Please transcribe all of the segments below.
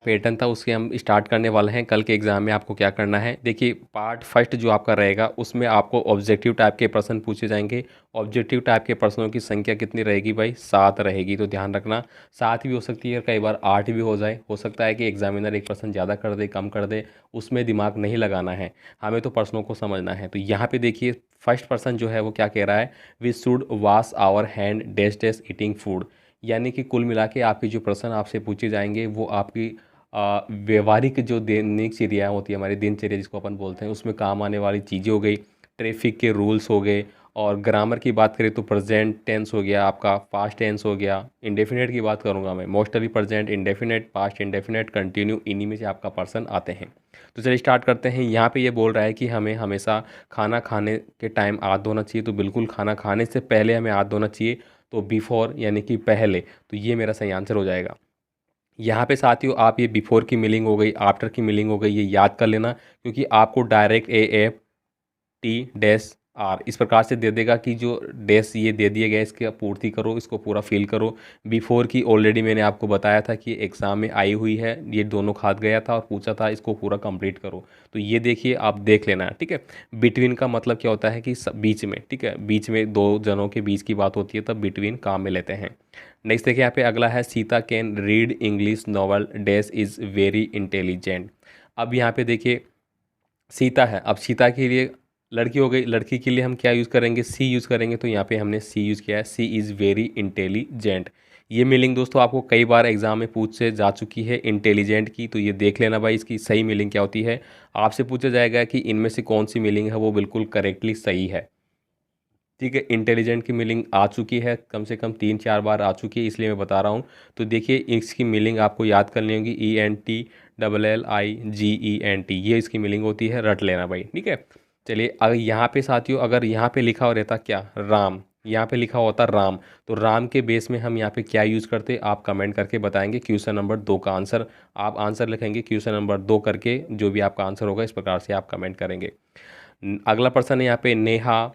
Pattern था उसके हम स्टार्ट करने वाले हैं। कल के एग्ज़ाम में आपको क्या करना है, देखिए पार्ट फर्स्ट जो आपका रहेगा उसमें आपको ऑब्जेक्टिव टाइप के प्रश्न पूछे जाएंगे। ऑब्जेक्टिव टाइप के प्रश्नों की संख्या कितनी रहेगी भाई, 7 रहेगी। तो ध्यान रखना 7 भी हो सकती है, कई बार 8 भी हो जाए। हो सकता है कि एग्जामिनर एक प्रश्न ज़्यादा कर दे, कम कर दे, उसमें दिमाग नहीं लगाना है, हमें तो प्रश्नों को समझना है। तो यहाँ पे देखिए फर्स्ट पर्सन जो है वो क्या कह रहा है, we should wash our hand dash dash eating food. यानी कि कुल मिला के आपके जो प्रश्न आपसे पूछे जाएंगे वो आपकी व्यवहारिक जो दिनचर्या होती है, हमारी दिनचर्या जिसको अपन बोलते हैं, उसमें काम आने वाली चीज़ें हो गई, ट्रैफिक के रूल्स हो गए। और ग्रामर की बात करें तो प्रेजेंट टेंस हो गया आपका, पास्ट टेंस हो गया। इंडेफिनेट की बात करूंगा मैं, mostly present, indefinite, past indefinite, continue, इन्हीं में से आपका पर्सन आते हैं। तो चलिए स्टार्ट करते हैं। यहाँ पे ये बोल रहा है कि हमें हमेशा खाना खाने के टाइम हाथ धोना चाहिए। तो बिल्कुल खाना खाने से पहले हमें हाथ धोना चाहिए, तो बिफोर यानी कि पहले। तो ये मेरा सही आंसर हो जाएगा। यहाँ पे साथियों आप ये बिफोर की मीनिंग हो गई, आफ्टर की मीनिंग हो गई, ये याद कर लेना, क्योंकि आपको direct A F T dash R इस प्रकार से दे देगा कि जो डैश ये दे दिया गया है इसकी पूर्ति करो, इसको पूरा फिल करो। बिफोर की ऑलरेडी मैंने आपको बताया था कि एग्ज़ाम में आई हुई है, ये दोनों खाद गया था और पूछा था इसको पूरा कंप्लीट करो। तो ये देखिए आप देख लेना, ठीक है। बिटवीन का मतलब क्या होता है कि बीच में, ठीक है, बीच में दो जनों के बीच की बात होती है तब बिटवीन काम में लेते हैं। नेक्स्ट देखिए यहाँ पे अगला है, Sita can read English novel dash is very intelligent. अब यहाँ पे देखिए सीता है, अब सीता के लिए लड़की हो गई, लड़की के लिए हम क्या यूज़ करेंगे, सी यूज़ करेंगे। तो यहाँ पे हमने सी यूज़ किया है, सी इज़ वेरी इंटेलिजेंट। ये मीनिंग दोस्तों आपको कई बार एग्जाम में पूछ से जा चुकी है इंटेलिजेंट की, तो ये देख लेना भाई इसकी सही मीनिंग क्या होती है। आपसे पूछा जाएगा कि इनमें से कौन सी मीनिंग है वो बिल्कुल करेक्टली सही है, ठीक है। इंटेलिजेंट की मीनिंग आ चुकी है, कम से कम 3-4 बार आ चुकी है, इसलिए मैं बता रहा हूँ। तो देखिए इसकी मीनिंग आपको याद करनी होगी, ENTLLIGENT, ये इसकी मीनिंग होती है, रट लेना भाई, ठीक है। चलिए अगर यहाँ पे साथियों, अगर यहाँ पे लिखा हो रहता क्या, राम, यहाँ पे लिखा होता राम, तो राम के बेस में हम यहाँ पे क्या यूज़ करते, आप कमेंट करके बताएंगे। क्वेश्चन नंबर 2 का आंसर आप आंसर लिखेंगे, क्वेश्चन नंबर 2 करके जो भी आपका आंसर होगा इस प्रकार से आप कमेंट करेंगे। अगला पर्सन है यहाँ पे Neha.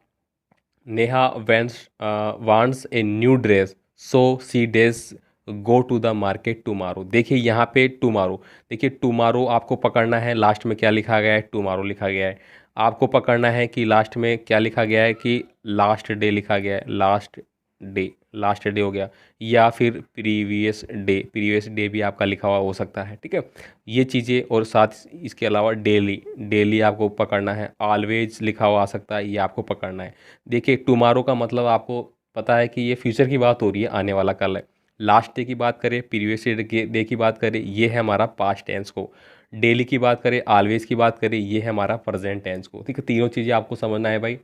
Neha wants a new dress, so she does go to the market tomorrow. देखिए यहाँ पे टुमारो, देखिए टुमारो आपको पकड़ना है, लास्ट में क्या लिखा गया है, टुमारो लिखा गया है। आपको पकड़ना है कि लास्ट में क्या लिखा गया है, कि लास्ट डे लिखा गया है, लास्ट डे, लास्ट डे हो गया, या फिर प्रीवियस डे, प्रीवियस डे भी आपका लिखा हुआ हो सकता है, ठीक है। ये चीज़ें और साथ इसके अलावा डेली, डेली आपको पकड़ना है, ऑलवेज लिखा हुआ आ सकता है, ये आपको पकड़ना है। देखिए टुमारो का मतलब आपको पता है कि ये फ्यूचर की बात हो रही है, आने वाला कल है। लास्ट डे की बात करें, प्रीवियस डे की बात करें, ये है हमारा पास्ट टेंस को। डेली की बात करें, ऑलवेज की बात करें, ये है हमारा प्रेजेंट टेंस को, ठीक है। तीनों चीज़ें आपको समझना है भाई।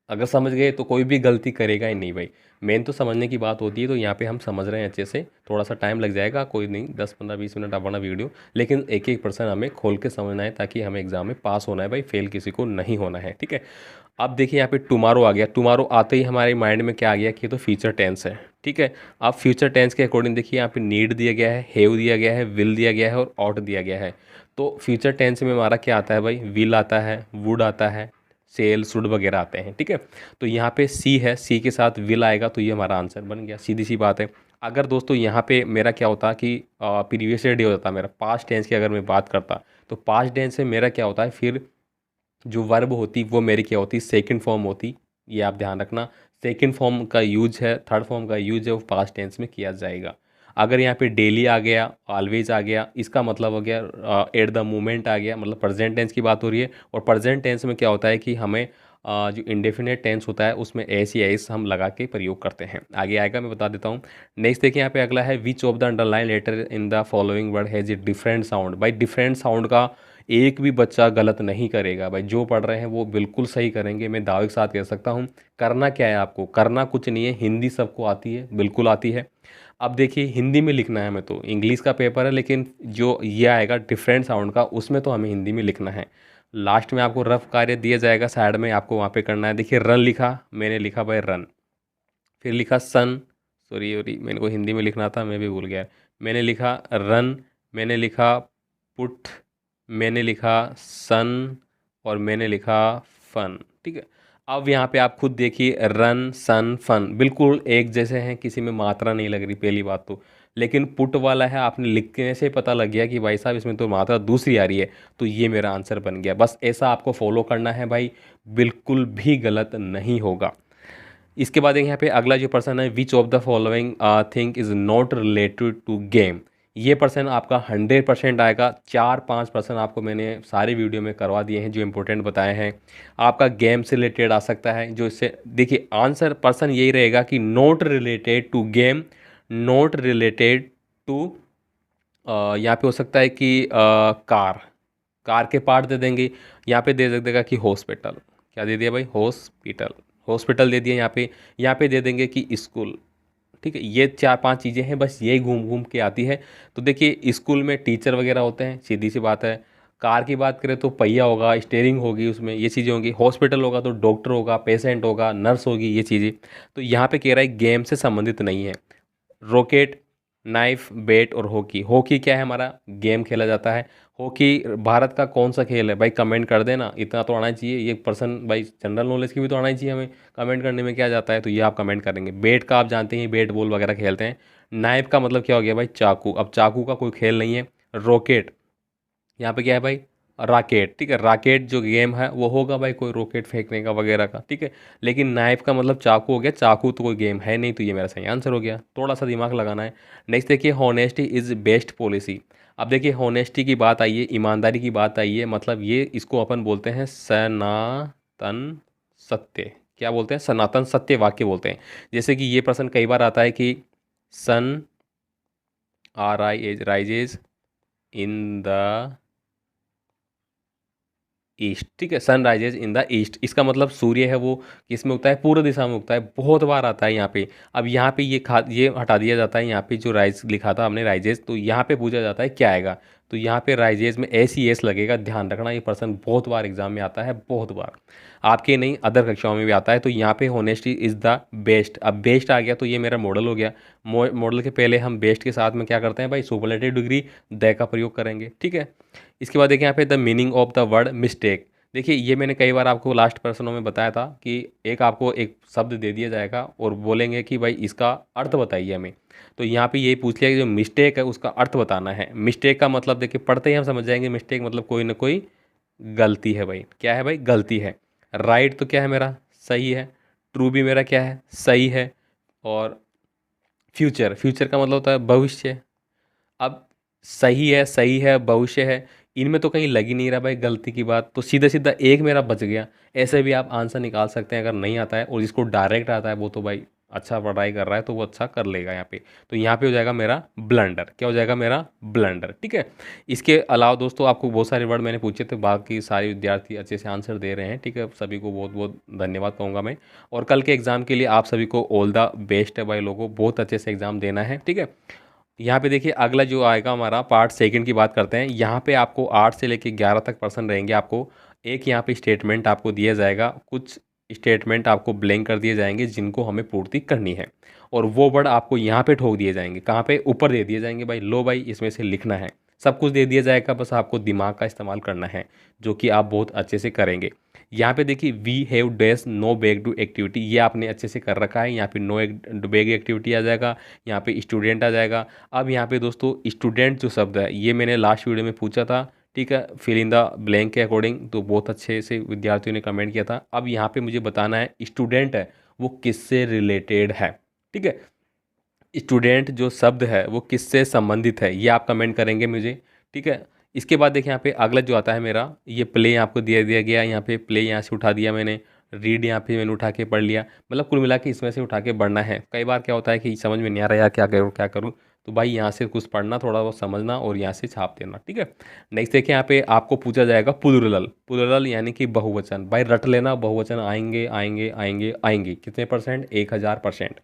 अगर समझ गए तो कोई भी गलती करेगा ही नहीं भाई। मेन तो समझने की बात होती है, तो यहाँ पे हम समझ रहे हैं अच्छे से, थोड़ा सा टाइम लग जाएगा, कोई नहीं, 10-15-20 मिनट अपना वीडियो, लेकिन एक एक पर्सन हमें खोल के समझना है ताकि हमें एग्जाम में पास होना है भाई, फेल किसी को नहीं होना है, ठीक है। अब देखिए यहाँ पे टुमारो आ गया, टुमारो आते ही हमारे माइंड में क्या आ गया कि ये तो फ्यूचर टेंस है, ठीक है। अब फ्यूचर टेंस के अकॉर्डिंग देखिए यहाँ पे नीड दिया गया है, हैव दिया गया है, विल दिया गया है और ऑट दिया गया है। तो फ्यूचर टेंस में हमारा क्या आता है भाई, विल आता है, वुड आता है, सेल शुड वगैरह आते हैं, ठीक है। तो यहाँ पे सी है, सी के साथ विल आएगा, तो ये हमारा आंसर बन गया, सीधी सी बात है। अगर दोस्तों यहाँ पे मेरा क्या होता कि प्रीवियस डे होता, मेरा पास्ट टेंस की अगर मैं बात करता, तो पास्ट टेंस से मेरा क्या होता है, फिर जो वर्ब होती वो मेरी क्या होती, सेकंड फॉर्म होती। ये आप ध्यान रखना, सेकंड फॉर्म का यूज है, थर्ड फॉर्म का यूज है वो पास्ट टेंस में किया जाएगा। अगर यहाँ पे डेली आ गया, ऑलवेज आ गया, इसका मतलब हो गया एट द मोमेंट आ गया, मतलब प्रेजेंट टेंस की बात हो रही है। और प्रेजेंट टेंस में क्या होता है कि हमें जो इंडेफिनेट टेंस होता है उसमें एस या एस हम लगा के प्रयोग करते हैं। आगे आएगा, मैं बता देता हूँ। नेक्स्ट देखिए यहाँ पे अगला है, which of the underline letter in the following word has a different sound. भाई डिफरेंट साउंड का एक भी बच्चा गलत नहीं करेगा भाई, जो पढ़ रहे हैं वो बिल्कुल सही करेंगे, मैं दावे के साथ कह सकता हूँ। करना क्या है आपको, करना कुछ नहीं है, हिंदी सबको आती है, बिल्कुल आती है। अब देखिए हिंदी में लिखना है हमें, तो इंग्लिश का पेपर है लेकिन जो ये आएगा डिफरेंट साउंड का, उसमें तो हमें हिंदी में लिखना है। लास्ट में आपको रफ कार्य दिया जाएगा साइड में, आपको वहाँ पे करना है। देखिए रन लिखा, मैंने लिखा भाई रन, फिर लिखा सन, सॉरी सॉरी मैंने को हिंदी में लिखना था, मैं भी भूल गया। मैंने लिखा रन, मैंने लिखा पुट, मैंने लिखा सन, और मैंने लिखा फन, ठीक है। अब यहाँ पे आप खुद देखिए, रन सन फन बिल्कुल एक जैसे हैं, किसी में मात्रा नहीं लग रही, पहली बात तो। लेकिन पुट वाला है, आपने लिखने से पता लग गया कि भाई साहब इसमें तो मात्रा दूसरी आ रही है, तो ये मेरा आंसर बन गया। बस ऐसा आपको फॉलो करना है भाई, बिल्कुल भी गलत नहीं होगा। इसके बाद एक यहाँ पे अगला जो पर्सन है, which of the following thing is not related to game. ये पर्सन आपका 100% आएगा। 4-5% आपको मैंने सारे वीडियो में करवा दिए हैं जो इंपॉर्टेंट बताए हैं। आपका गेम से रिलेटेड आ सकता है, जो इससे देखिए आंसर पर्सन यही रहेगा कि not related to game, not related to, यहाँ पे हो सकता है कि कार, कार के पार्ट दे देंगे। यहाँ पे दे देगा कि हॉस्पिटल, क्या दे दिया भाई, हॉस्पिटल, हॉस्पिटल दे दिया। यहाँ पे दे देंगे कि स्कूल। ठीक है, ये 4-5 चीज़ें हैं, बस यही घूम घूम के आती है। तो देखिए स्कूल में टीचर वगैरह होते हैं, सीधी सी बात है। कार की बात करें तो पहिया होगा, स्टेयरिंग होगी, उसमें ये चीज़ें होंगी। हॉस्पिटल होगा तो डॉक्टर होगा, पेशेंट होगा, नर्स होगी, ये चीज़ें। तो यहाँ पे कह रहा है गेम से संबंधित नहीं है। रॉकेट, नाइफ, बैट और हॉकी। हॉकी क्या है, हमारा गेम खेला जाता है। हॉकी भारत का कौन सा खेल है भाई, कमेंट कर देना, इतना तो आना चाहिए। ये पर्सन भाई जनरल नॉलेज की भी तो आना ही चाहिए हमें, कमेंट करने में क्या जाता है। तो ये आप कमेंट करेंगे। बैट का आप जानते हैं, बैट बॉल वगैरह खेलते हैं। नाइफ का मतलब क्या हो गया भाई, चाकू। अब चाकू का कोई खेल नहीं है। रॉकेट, यहाँ पे क्या है भाई, राकेट। ठीक है, राकेट जो गेम है वो होगा भाई कोई रॉकेट फेंकने का वगैरह का। ठीक है, लेकिन नाइफ का मतलब चाकू हो गया, चाकू तो कोई गेम है नहीं, तो ये मेरा सही आंसर हो गया। थोड़ा सा दिमाग लगाना है। नेक्स्ट देखिए, हॉनेस्टी इज़ बेस्ट पॉलिसी। अब देखिए हॉनेस्टी की बात आई है, ईमानदारी की बात आई है, मतलब ये इसको अपन बोलते हैं सनातन सत्य। क्या बोलते हैं, सनातन सत्य वाक्य बोलते हैं। जैसे कि ये प्रश्न कई बार आता है कि sun are I as rises in the east. ठीक है, sun rises in the east, इसका मतलब सूर्य है वो किस में उगता है, पूर्व दिशा में उगता है। बहुत बार आता है यहाँ पे। अब यहाँ पे ये हटा दिया जाता है। यहाँ पे जो राइज लिखा था हमने राइजेज, तो यहाँ पे पूछा जाता है क्या आएगा। तो यहाँ पे राइजेज में एस ही एस लगेगा। ध्यान रखना, ये पर्सन बहुत बार एग्जाम में आता है, बहुत बार, आपके नहीं अदर कक्षाओं में भी आता है। तो यहाँ पे होनेस्टी इज़ द बेस्ट। अब बेस्ट आ गया तो ये मेरा मॉडल हो गया। मॉडल के पहले हम बेस्ट के साथ में क्या करते हैं भाई, सुपरलेटिव डिग्री द का प्रयोग करेंगे। ठीक है, इसके बाद देखिए यहाँ पे the meaning of the word mistake. देखिए ये मैंने कई बार आपको लास्ट पर्सनों में बताया था कि एक आपको एक शब्द दे दिया जाएगा और बोलेंगे कि भाई इसका अर्थ बताइए हमें। तो यहाँ पे यही पूछ लिया कि जो मिस्टेक है उसका अर्थ बताना है। मिस्टेक का मतलब देखिए पढ़ते ही हम समझ जाएंगे, मिस्टेक मतलब कोई ना कोई गलती है भाई। क्या है भाई, गलती है। राइट तो क्या है मेरा, सही है। ट्रू भी मेरा क्या है, सही है। और फ्यूचर, फ्यूचर का मतलब होता है भविष्य। अब सही है, भविष्य है, इनमें तो कहीं लग ही नहीं रहा भाई गलती की बात, तो सीधा सीधा एक मेरा बच गया। ऐसे भी आप आंसर निकाल सकते हैं अगर नहीं आता है। और जिसको डायरेक्ट आता है वो तो भाई अच्छा पढ़ाई कर रहा है तो वो अच्छा कर लेगा यहाँ पे। तो यहाँ पे हो जाएगा मेरा ब्लंडर। क्या हो जाएगा मेरा ब्लंडर। ठीक है, इसके अलावा दोस्तों आपको बहुत सारे वर्ड मैंने पूछे थे, बाकी सारे विद्यार्थी अच्छे से आंसर दे रहे हैं। ठीक है, सभी को बहुत बहुत धन्यवाद कहूँगा मैं। और कल के एग्ज़ाम के लिए आप सभी को ऑल द बेस्ट है भाई लोगों, बहुत अच्छे से एग्ज़ाम देना है। ठीक है, यहाँ पे देखिए अगला जो आएगा हमारा पार्ट सेकंड की बात करते हैं। यहाँ पे आपको 8 से लेके 11 तक पर्सन रहेंगे। आपको एक यहाँ पे स्टेटमेंट आपको दिया जाएगा, कुछ स्टेटमेंट आपको ब्लैंक कर दिए जाएंगे जिनको हमें पूर्ति करनी है। और वो वर्ड आपको यहाँ पे ठोक दिए जाएंगे, कहाँ पे, ऊपर दे दिए जाएंगे भाई, लो भाई इसमें से लिखना है। सब कुछ दे दिया जाएगा, बस आपको दिमाग का इस्तेमाल करना है, जो कि आप बहुत अच्छे से करेंगे। यहाँ पे देखिए we have dash no bag to activity, ये आपने अच्छे से कर रखा है। यहाँ पे नो बैग एक्टिविटी आ जाएगा, यहाँ पे स्टूडेंट आ जाएगा। अब यहाँ पे दोस्तों स्टूडेंट जो शब्द है ये मैंने लास्ट वीडियो में पूछा था। ठीक है, फिल इन द ब्लैंक के अकॉर्डिंग, तो बहुत अच्छे से विद्यार्थियों ने कमेंट किया था। अब यहाँ पे मुझे बताना है स्टूडेंट है वो किससे रिलेटेड है। ठीक है, स्टूडेंट जो शब्द है वो किससे संबंधित है, ये आप कमेंट करेंगे मुझे। ठीक है, इसके बाद देखिए यहाँ पे अगला जो आता है मेरा, ये प्ले आपको दिया दिया गया। यहाँ पे प्ले यहाँ से उठा दिया मैंने, रीड यहाँ पे मैंने उठा के पढ़ लिया। मतलब कुल मिला के इसमें से उठा के पढ़ना है। कई बार क्या होता है कि समझ में नहीं आ रहा यार क्या करूँ क्या करूँ, तो भाई यहाँ से कुछ पढ़ना, थोड़ा बहुत समझना और यहाँ से छाप देना। ठीक है, नेक्स्ट देखिए यहाँ पे आपको पूछा जाएगा प्लूरल। प्लूरल यानी कि बहुवचन। भाई रट लेना, बहुवचन आएंगे आएंगे आएंगे आएंगे, कितने परसेंट, 1000%।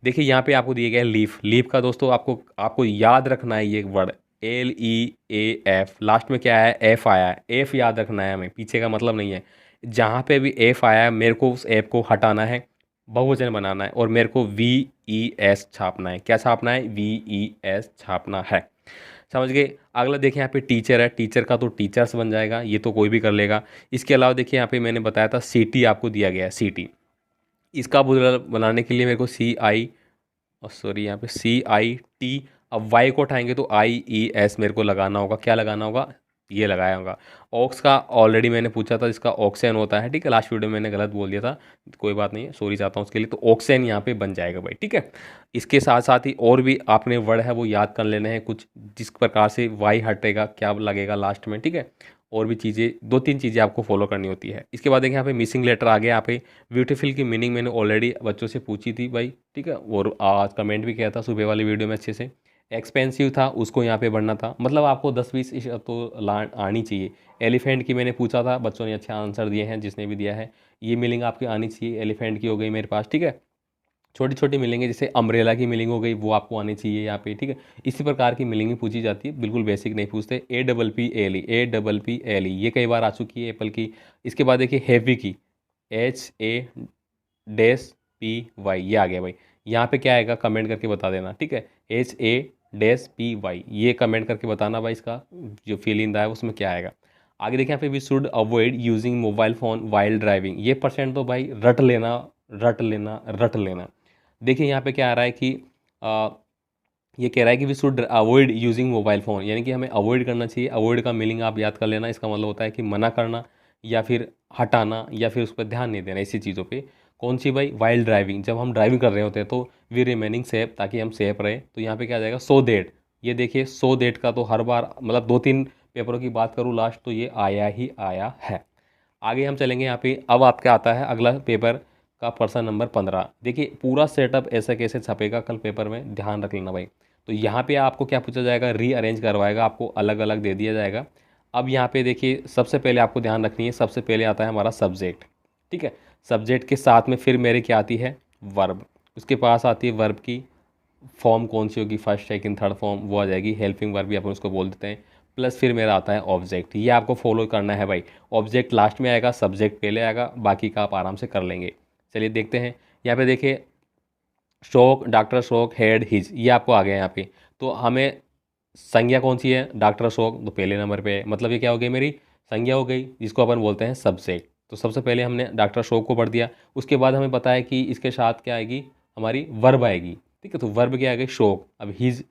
देखिए यहाँ पे आपको दिया गया है लीफ। लीफ का दोस्तों आपको आपको याद रखना है ये वर्ड, LEAF, लास्ट में क्या है, एफ आया है। एफ याद रखना है हमें, पीछे का मतलब नहीं है। जहाँ पे भी एफ आया है मेरे को उस एफ को हटाना है, बहुवचन बनाना है, और मेरे को VES छापना है। क्या छापना है, VES छापना है। समझ गए। अगला देखिए यहाँ पे टीचर है, टीचर का तो टीचर्स बन जाएगा, ये तो कोई भी कर लेगा। इसके अलावा देखिए यहाँ पे मैंने बताया था सिटी आपको दिया गया है, सिटी। इसका प्लूरल बनाने के लिए मेरे को CI, और सॉरी यहाँ पे CIT अब वाई को उठाएंगे तो आई ई एस मेरे को लगाना होगा, क्या लगाना होगा, ये लगाया होगा। ऑक्स का ऑलरेडी मैंने पूछा था, जिसका ऑक्सेन होता है, ठीक है, लास्ट वीडियो में मैंने गलत बोल दिया था, कोई बात नहीं है, सॉरी चाहता हूँ उसके लिए। तो ऑक्सेन यहाँ पे बन जाएगा भाई, ठीक है। इसके साथ साथ ही और भी आपने वर्ड है वो याद कर लेने हैं कुछ, जिस प्रकार से वाई हटेगा क्या लगेगा लास्ट में, ठीक है। और भी चीज़ें, दो तीन चीज़ें आपको फॉलो करनी होती है। इसके बाद देखिए यहाँ पे मिसिंग लेटर आ गया। यहाँ पे ब्यूटीफुल की मीनिंग मैंने ऑलरेडी बच्चों से पूछी थी भाई, ठीक है, और आज कमेंट भी किया था सुबह वाली वीडियो में अच्छे से। एक्सपेंसिव था, उसको यहाँ पे बढ़ना था, मतलब आपको 10-20 तो आनी चाहिए। एलिफेंट की मैंने पूछा था, बच्चों ने अच्छे आंसर दिए हैं, जिसने भी दिया है। ये मीनिंग आपकी आनी चाहिए, एलिफेंट की हो गई मेरे पास, ठीक है। छोटी छोटी मिलेंगे, जैसे अम्ब्रेला की मिलिंग हो गई, वो आपको आनी चाहिए यहाँ पे, ठीक है। इसी प्रकार की मिलिंग भी पूछी जाती है, बिल्कुल बेसिक नहीं पूछते। APPLE ये कई बार आ चुकी है एप्पल की। इसके बाद देखिए हैवी की, HA-PY ये आ गया भाई। यहाँ पे क्या आएगा कमेंट करके बता देना, ठीक है। HA-PY ये कमेंट करके बताना भाई, इसका जो फील इन है उसमें क्या आएगा। आगे देखिए यहाँ पे we should avoid using mobile phone while driving. ये परसेंट तो भाई रट लेना, रट लेना, रट लेना। देखिए यहाँ पे क्या आ रहा है कि आ, ये कह रहा है कि we should avoid using mobile phone, यानी कि हमें अवॉइड करना चाहिए। अवॉइड का मीनिंग आप याद कर लेना, इसका मतलब होता है कि मना करना या फिर हटाना या फिर उस पर ध्यान नहीं देना, ऐसी चीज़ों पे। कौन सी भाई, वाइल्ड ड्राइविंग, जब हम ड्राइविंग कर रहे होते हैं तो वी रिमेनिंग सेफ, ताकि हम सेफ रहें। तो यहाँ पे क्या आ जाएगा, सो देट। ये देखिए सो देट का तो हर बार मतलब 2-3 पेपरों की बात करूँ लास्ट, तो ये आया ही आया है। आगे हम चलेंगे यहाँ पे, अब आपका आता है अगला पेपर का पर्सन नंबर 15। देखिए पूरा सेटअप ऐसा कैसे छपेगा कल पेपर में, ध्यान रख लेना भाई। तो यहाँ पे आपको क्या पूछा जाएगा, रीअरेंज करवाएगा, आपको अलग अलग दे दिया जाएगा। अब यहाँ पे देखिए सबसे पहले आपको ध्यान रखनी है, सबसे पहले आता है हमारा सब्जेक्ट, ठीक है। सब्जेक्ट के साथ में फिर मेरे क्या आती है, वर्ब। उसके पास आती है वर्ब की फॉर्म कौन सी होगी, फर्स्ट सेकंड थर्ड फॉर्म, वो आ जाएगी हेल्पिंग वर्ब भी अपन उसको बोल देते हैं। प्लस फिर मेरा आता है ऑब्जेक्ट, ये आपको फॉलो करना है भाई। ऑब्जेक्ट लास्ट में आएगा, सब्जेक्ट पहले आएगा, बाकी का आप आराम से कर लेंगे। चलिए देखते हैं, यहाँ पे देखिए शोक, डॉक्टर शोक, हेड, हिज, ये आपको आ गया यहाँ पे। तो हमें संज्ञा कौन सी है, डॉक्टर शोक, तो पहले नंबर पे है, मतलब ये क्या हो गई मेरी संज्ञा हो गई, जिसको अपन बोलते हैं सब्जेक्ट। तो सबसे पहले हमने डॉक्टर शोक को पढ़ दिया। उसके बाद हमें पता है कि इसके साथ क्या आएगी, हमारी वर्ब आएगी, ठीक है। तो वर्ब क्या आ गई, शोक। अब हिज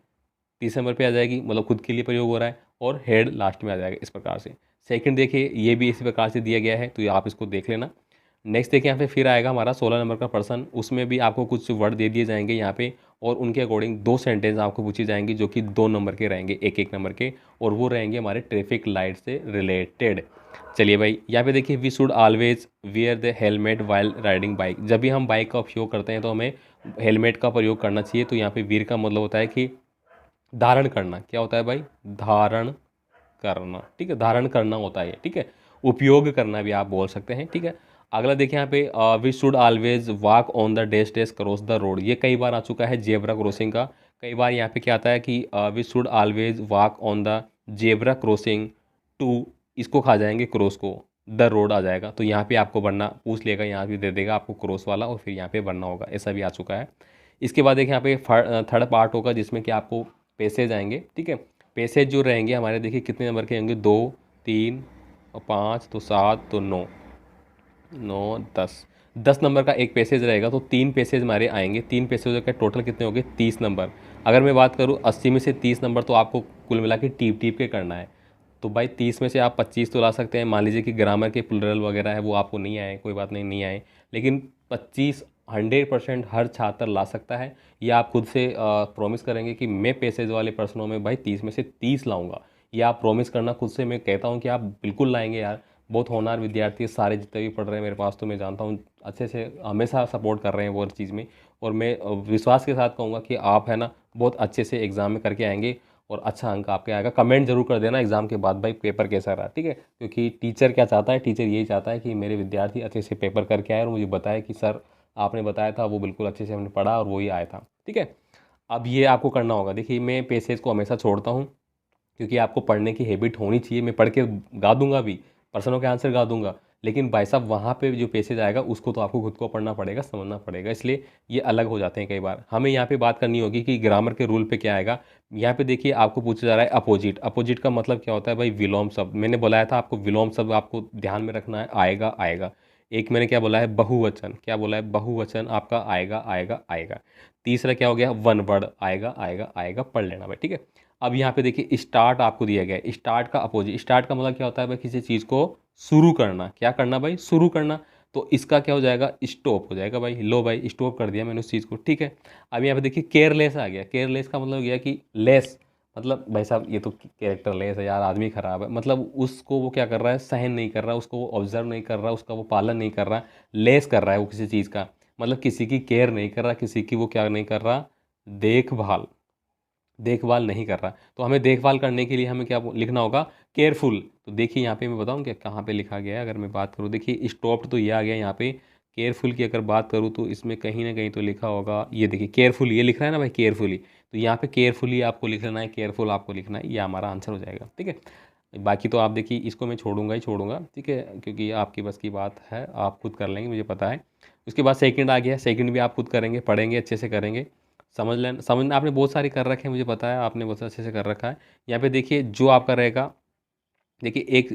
तीसरे नंबर पे आ जाएगी, मतलब खुद के लिए प्रयोग हो रहा है, और हेड लास्ट में आ जाएगा, इस प्रकार से। सेकंड देखिए ये भी इसी प्रकार से दिया गया है, तो ये आप इसको देख लेना। नेक्स्ट देखिए यहाँ पे फिर आएगा हमारा 16 नंबर का पर्सन, उसमें भी आपको कुछ वर्ड दे दिए जाएंगे यहाँ पे, और उनके अकॉर्डिंग 2 सेंटेंस आपको पूछी जाएंगी, जो कि 2 नंबर के रहेंगे, एक एक नंबर के, और वो रहेंगे हमारे ट्रैफिक लाइट से रिलेटेड। चलिए भाई यहाँ पे देखिए, we should always wear the helmet while riding bike. जब भी हम बाइक का उपयोग करते हैं तो हमें हेलमेट का प्रयोग करना चाहिए। तो यहाँ पे वीर का मतलब होता है कि धारण करना, क्या होता है भाई, धारण करना, ठीक है, धारण करना होता है, ठीक है। उपयोग करना भी आप बोल सकते हैं, ठीक है। अगला देखिए यहाँ पे, we should always walk on the dash dash cross the road. ये कई बार आ चुका है जेब्रा क्रॉसिंग का। कई बार यहाँ पे क्या आता है कि we should always walk on the zebra crossing to, इसको खा जाएंगे क्रॉस को, द रोड आ जाएगा। तो यहाँ पे आपको बढ़ना पूछ लेगा, यहाँ भी दे देगा आपको क्रॉस वाला, और फिर यहाँ पे बढ़ना होगा, ऐसा भी आ चुका है। इसके बाद देखिए यहाँ पे थर्ड पार्ट होगा, जिसमें कि आपको पैसेज आएंगे, ठीक है। पैसेज जो रहेंगे हमारे, देखिए कितने नंबर के होंगे, 2, 3 और 5, तो 7, तो 9, 9, 10 नंबर का एक पैसेज रहेगा। तो 3 पैसेज हमारे आएंगे, 3 पैसेज का टोटल कितने हो गए, 30 नंबर। अगर मैं बात करूँ 80 में से 30 नंबर, तो आपको कुल मिला के टीप टीप के करना है। तो भाई 30 में से आप 25 तो ला सकते हैं। मान लीजिए कि ग्रामर के प्लुरल वगैरह है वो आपको नहीं आए, कोई बात नहीं, नहीं आए, लेकिन 25 100% हर छात्र ला सकता है। या आप खुद से प्रॉमिस करेंगे कि मैं पैसेज वाले प्रश्नों में भाई 30 में से 30 लाऊंगा, या आप प्रॉमिस करना खुद से। मैं कहता हूँ कि आप बिल्कुल लाएंगे यार, बहुत होनहार विद्यार्थी है, सारे जितने भी पढ़ रहे हैं मेरे पास, तो मैं जानता हूँ अच्छे से हमेशा सपोर्ट कर रहे हैं वो हर चीज़ में। और मैं विश्वास के साथ कहूँगा कि आप है ना बहुत अच्छे से एग्ज़ाम में करके आएंगे, और अच्छा अंक आपके आएगा। कमेंट जरूर कर देना एग्ज़ाम के बाद भाई पेपर कैसा रहा, ठीक है। क्योंकि टीचर क्या चाहता है, टीचर यही चाहता है कि मेरे विद्यार्थी अच्छे से पेपर करके आए और मुझे बताए कि सर आपने बताया था वो बिल्कुल अच्छे से हमने पढ़ा और वही आया था, ठीक है। अब ये आपको करना होगा। देखिए मैं पैसेज को हमेशा छोड़ता हूँ, क्योंकि आपको पढ़ने की हैबिट होनी चाहिए। मैं पढ़ के गा दूंगा भी, प्रश्नों के आंसर गा दूंगा, लेकिन भाई साहब वहाँ पे जो पैसेज आएगा उसको तो आपको खुद को पढ़ना पड़ेगा, समझना पड़ेगा, इसलिए ये अलग हो जाते हैं कई बार। हमें यहाँ पे बात करनी होगी कि ग्रामर के रूल पे क्या आएगा। यहाँ पे देखिए आपको पूछा जा रहा है अपोजिट। अपोजिट का मतलब क्या होता है भाई, विलोम शब्द। मैंने बताया था आपको विलोम शब्द आपको ध्यान में रखना है, आएगा आएगा। एक मैंने क्या बोला है, बहुवचन, क्या बोला है, बहुवचन आपका आएगा आएगा आएगा। तीसरा क्या हो गया, वन वर्ड आएगा आएगा आएगा, पढ़ लेना भाई, ठीक है। अब यहाँ पे देखिए स्टार्ट आपको दिया गया है, स्टार्ट का अपोजिट, स्टार्ट का मतलब क्या होता है भाई, किसी चीज़ को शुरू करना, क्या करना भाई, शुरू करना। तो इसका क्या हो जाएगा, स्टॉप हो जाएगा भाई। लो भाई स्टॉप कर दिया मैंने उस चीज़ को, ठीक है। अब यहाँ पे देखिए केयरलेस आ गया, केयरलेस का मतलब गया कि लेस, मतलब भाई साहब ये तो कैरेक्टर लेस है यार, आदमी खराब है, मतलब उसको वो क्या कर रहा है, सहन नहीं कर रहा, उसको वो ऑब्जर्व नहीं कर रहा, उसका वो पालन नहीं कर रहा, लेस कर रहा है वो किसी चीज़ का, मतलब किसी की केयर नहीं कर रहा, किसी की वो क्या नहीं कर रहा, देखभाल, देखभाल नहीं कर रहा। तो हमें देखभाल करने के लिए हमें क्या लिखना होगा, केयरफुल। तो देखिए यहाँ पे मैं बताऊँ क्या कहाँ पे लिखा गया है, अगर मैं बात करूँ, देखिए स्टॉप्ड तो ये आ गया यहाँ पे, केयरफुल की अगर बात करूँ तो इसमें कहीं ना कहीं तो लिखा होगा, ये देखिए केयरफुल, ये लिख रहा है ना भाई केयरफुली, तो यहाँ पे केयरफुली आपको लिख लेना है, केयरफुल आपको लिखना है, ये हमारा आंसर हो जाएगा, ठीक है। बाकी तो आप देखिए इसको मैं छोड़ूंगा ही छोड़ूंगा, ठीक है, क्योंकि आपकी बस की बात है, आप खुद कर लेंगे मुझे पता है। उसके बाद सेकंड आ गया, सेकंड भी आप खुद करेंगे, पढ़ेंगे अच्छे से करेंगे, समझना आपने बहुत सारी कर रखे हैं, मुझे पता है आपने बहुत अच्छे से कर रखा है। यहाँ पे देखिए जो आपका रहेगा, देखिए एक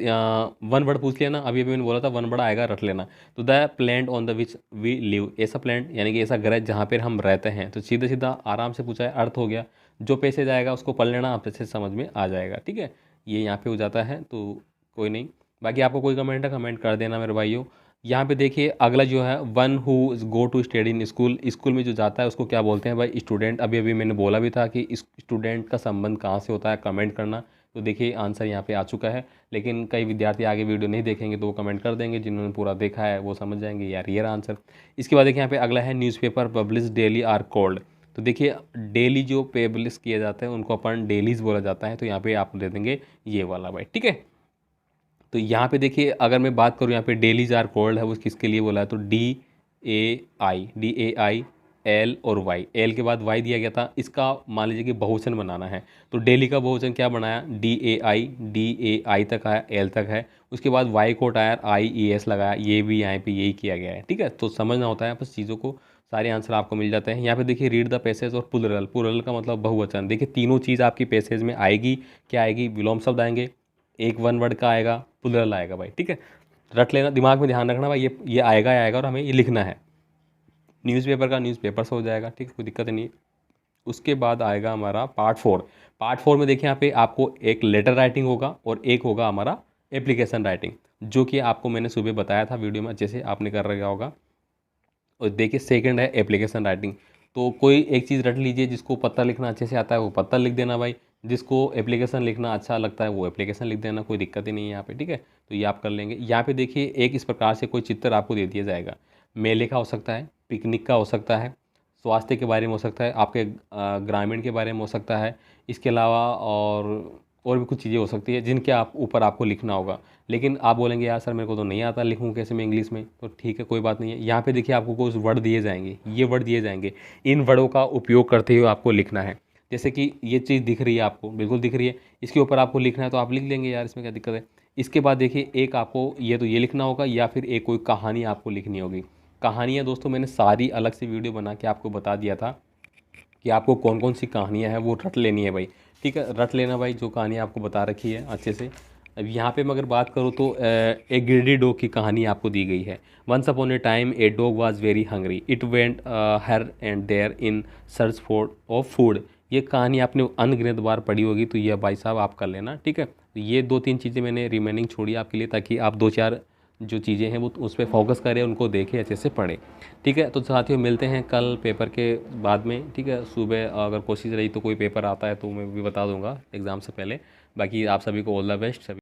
वन वर्ड पूछ लिया ना, अभी अभी मैंने बोला था वन वर्ड आएगा, रट लेना। तो the plant on the which we live, ऐसा प्लैंट यानी कि ऐसा ग्रह जहाँ पर हम रहते हैं, तो सीधा सीधा आराम से पूछा है, अर्थ हो गया। जो पैसे जाएगा उसको पढ़ लेना, आप अच्छे से समझ में आ जाएगा, ठीक है। ये यहाँ पे हो जाता है, तो कोई नहीं। बाकी आपको कोई कमेंट है, कमेंट कर देना मेरे भाइयों। यहाँ पे देखिए अगला जो है, one who go to study in school, school में जो जाता है उसको क्या बोलते हैं भाई, स्टूडेंट। अभी अभी मैंने बोला भी था कि इस स्टूडेंट का संबंध कहाँ से होता है, कमेंट करना। तो देखिए आंसर यहाँ पे आ चुका है, लेकिन कई विद्यार्थी आगे वीडियो नहीं देखेंगे तो वो कमेंट कर देंगे, जिन्होंने पूरा देखा है वो समझ जाएंगे यार ये रहा आंसर। इसके बाद देखिए यहाँ पे अगला है, newspaper publish daily R called. तो देखिए डेली जो पब्लिश किए जाते हैं उनको अपन डेलीज बोला जाता है, तो यहाँ पे आप दे देंगे ये वाला भाई, ठीक है। तो यहाँ पे देखिए अगर मैं बात करूँ, यहाँ पे डेलीज आर कोल्ड है, वो किसके लिए बोला है, तो DAI एल और वाई, एल के बाद वाई दिया गया था, इसका मान लीजिए कि बहुवचन बनाना है, तो डेली का बहुवचन क्या बनाया, DAI तक आया, एल तक है, उसके बाद वाई कोट आया, IES लगाया, ये भी यहाँ पे यही किया गया है, ठीक है। तो समझना होता है बस चीज़ों को, सारे आंसर आपको मिल जाते हैं। यहाँ पे देखिए रीड द पैसेज और प्लुरल, प्लुरल का मतलब बहुवचन, देखिए तीनों चीज़ आपकी पैसेज में आएगी, क्या आएगी, विलोम शब्द आएंगे, एक वन वर्ड का आएगा, प्लुरल आएगा भाई, ठीक है। रट लेना, दिमाग में ध्यान रखना भाई, ये आएगा आएगा और हमें ये लिखना है। न्यूज़पेपर का न्यूज़पेपर से हो जाएगा, ठीक है, कोई दिक्कत नहीं है। उसके बाद आएगा हमारा पार्ट 4। पार्ट 4 में देखिए यहाँ पे आपको एक लेटर राइटिंग होगा और एक होगा हमारा एप्लीकेशन राइटिंग, जो कि आपको मैंने सुबह बताया था वीडियो में, अच्छे से आपने कर रखा होगा। और देखिए सेकंड है एप्लीकेशन राइटिंग। तो कोई एक चीज़ रट लीजिए, जिसको पत्र लिखना अच्छे से आता है वो पत्र लिख देना भाई, जिसको एप्लीकेशन लिखना अच्छा लगता है वो एप्लीकेशन लिख देना, कोई दिक्कत ही नहीं है यहाँ पे, ठीक है। तो ये आप कर लेंगे। यहाँ पे देखिए एक इस प्रकार से कोई चित्र आपको दे दिया जाएगा, मेले का हो सकता है, पिकनिक का हो सकता है, स्वास्थ्य के बारे में हो सकता है, आपके ग्रामीण के बारे में हो सकता है, इसके अलावा और भी कुछ चीज़ें हो सकती है जिनके आप ऊपर आपको लिखना होगा। लेकिन आप बोलेंगे यार सर मेरे को तो नहीं आता, लिखूँ कैसे मैं इंग्लिश में, तो ठीक है कोई बात नहीं है। यहाँ पे देखिए आपको कुछ वर्ड दिए जाएंगे, ये वर्ड दिए जाएंगे, इन वर्डों का उपयोग करते हुए आपको लिखना है। जैसे कि ये चीज़ दिख रही है आपको, बिल्कुल दिख रही है, इसके ऊपर आपको लिखना है तो आप लिख लेंगे यार, इसमें क्या दिक्कत है। इसके बाद देखिए एक आपको ये तो ये लिखना होगा, या फिर एक कोई कहानी आपको लिखनी होगी। कहानियाँ दोस्तों मैंने सारी अलग से वीडियो बना के आपको बता दिया था कि आपको कौन कौन सी कहानियाँ हैं, वो रट लेनी है भाई, ठीक है, रट लेना भाई जो कहानियाँ आपको बता रखी है अच्छे से। अब यहाँ पे मैं अगर बात करूँ तो एक ग्रीडी डॉग की कहानी आपको दी गई है। Once upon a time a dog was very hungry, it went here and there in search for of food. ये कहानी आपने अनगिनत बार पढ़ी होगी, तो ये भाई साहब आप कर लेना, ठीक है। तो ये 2-3 चीज़ें मैंने रिमेनिंग छोड़ी आपके लिए, ताकि आप 2-4 जो चीज़ें हैं वो उस पर फोकस करें, उनको देखें, अच्छे से पढ़ें, ठीक है। तो साथियों मिलते हैं कल पेपर के बाद में, ठीक है। सुबह अगर कोशिश रही तो कोई पेपर आता है तो मैं भी बता दूंगा एग्ज़ाम से पहले। बाकी आप सभी को ऑल द बेस्ट। सभी